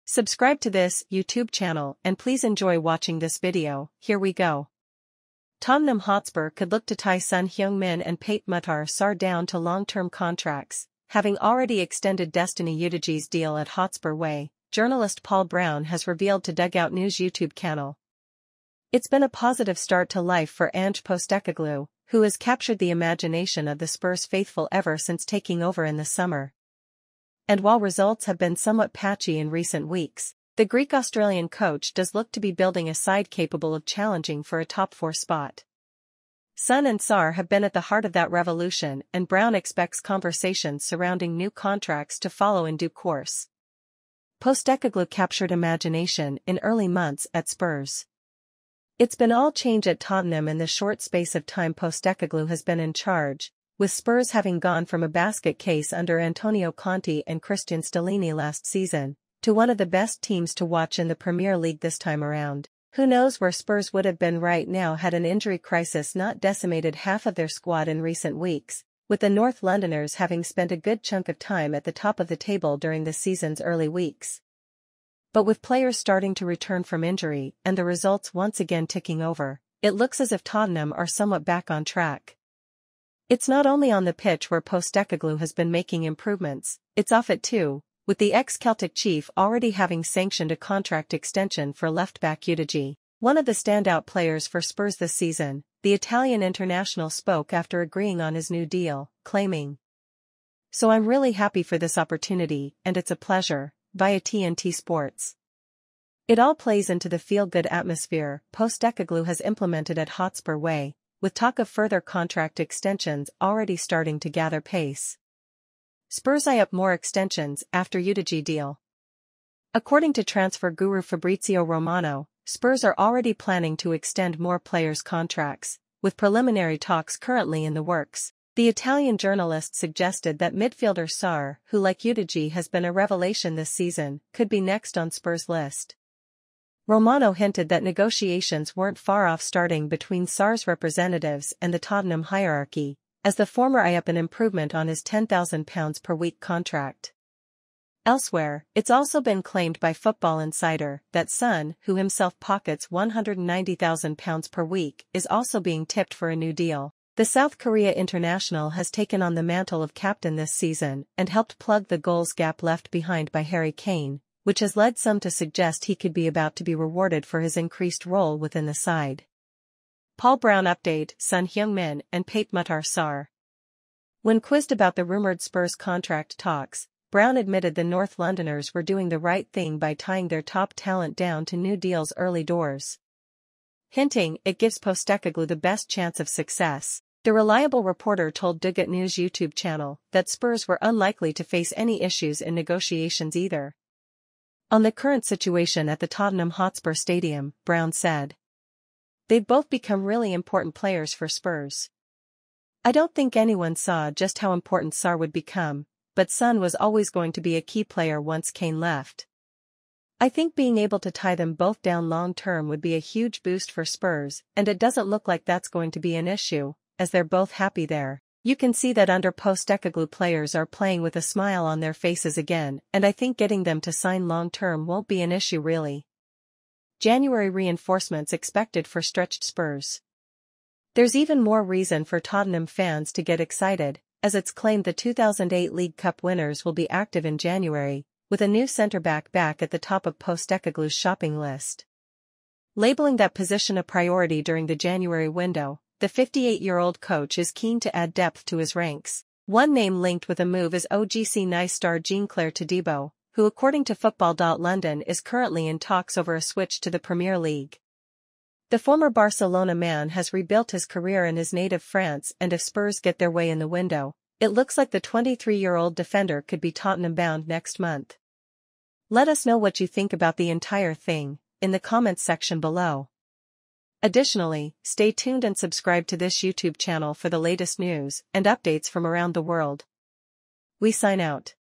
Subscribe to this YouTube channel and please enjoy watching this video. Here we go. Tottenham Hotspur could look to tie Son Heung-min and Pape Matar down to long-term contracts, having already extended Destiny Udogie's deal at Hotspur Way, journalist Paul Brown has revealed to Dugout News YouTube channel. It's been a positive start to life for Ange Postecoglou, who has captured the imagination of the Spurs faithful ever since taking over in the summer. And while results have been somewhat patchy in recent weeks, the Greek-Australian coach does look to be building a side capable of challenging for a top 4 spot. Son and Sarr have been at the heart of that revolution, and Brown expects conversations surrounding new contracts to follow in due course. Postecoglou captured imagination in early months at Spurs. It's been all change at Tottenham in the short space of time Postecoglou has been in charge, with Spurs having gone from a basket case under Antonio Conte and Christian Stellini last season, to one of the best teams to watch in the Premier League this time around. Who knows where Spurs would have been right now had an injury crisis not decimated half of their squad in recent weeks, with the North Londoners having spent a good chunk of time at the top of the table during the season's early weeks. But with players starting to return from injury and the results once again ticking over, it looks as if Tottenham are somewhat back on track. It's not only on the pitch where Postecoglou has been making improvements, it's off it too, with the ex-Celtic chief already having sanctioned a contract extension for left-back Udogie. One of the standout players for Spurs this season, the Italian international spoke after agreeing on his new deal, claiming, "So I'm really happy for this opportunity, and it's a pleasure," via TNT Sports. It all plays into the feel-good atmosphere Postecoglou has implemented at Hotspur Way, with talk of further contract extensions already starting to gather pace. Spurs eye up more extensions after Udogie deal. According to transfer guru Fabrizio Romano, Spurs are already planning to extend more players' contracts, with preliminary talks currently in the works. The Italian journalist suggested that midfielder Sarr, who like Udogie has been a revelation this season, could be next on Spurs' list. Romano hinted that negotiations weren't far off starting between Sarr's representatives and the Tottenham hierarchy, as the former eye up an improvement on his £10,000 per week contract. Elsewhere, it's also been claimed by Football Insider that Son, who himself pockets £190,000 per week, is also being tipped for a new deal. The South Korea international has taken on the mantle of captain this season and helped plug the goals gap left behind by Harry Kane, which has led some to suggest he could be about to be rewarded for his increased role within the side. Paul Brown update: Son Heung-min and Pape Matar. When quizzed about the rumored Spurs contract talks, Brown admitted the North Londoners were doing the right thing by tying their top talent down to new deals early doors, hinting it gives Postecoglou the best chance of success. The reliable reporter told Dugout News YouTube channel that Spurs were unlikely to face any issues in negotiations either. On the current situation at the Tottenham Hotspur Stadium, Brown said, "They've both become really important players for Spurs. I don't think anyone saw just how important Sarr would become, but Son was always going to be a key player once Kane left. I think being able to tie them both down long-term would be a huge boost for Spurs, and it doesn't look like that's going to be an issue, as they're both happy there. You can see that under Postecoglou players are playing with a smile on their faces again, and I think getting them to sign long-term won't be an issue really." January reinforcements expected for stretched Spurs. There's even more reason for Tottenham fans to get excited, as it's claimed the 2008 League Cup winners will be active in January, with a new centre-back back at the top of Postecoglou's shopping list. Labeling that position a priority during the January window, the 58-year-old coach is keen to add depth to his ranks. One name linked with a move is OGC Nice star Jean-Claire Todibo, who according to Football.London is currently in talks over a switch to the Premier League. The former Barcelona man has rebuilt his career in his native France, and if Spurs get their way in the window, it looks like the 23-year-old defender could be Tottenham-bound next month. Let us know what you think about the entire thing in the comments section below. Additionally, stay tuned and subscribe to this YouTube channel for the latest news and updates from around the world. We sign out.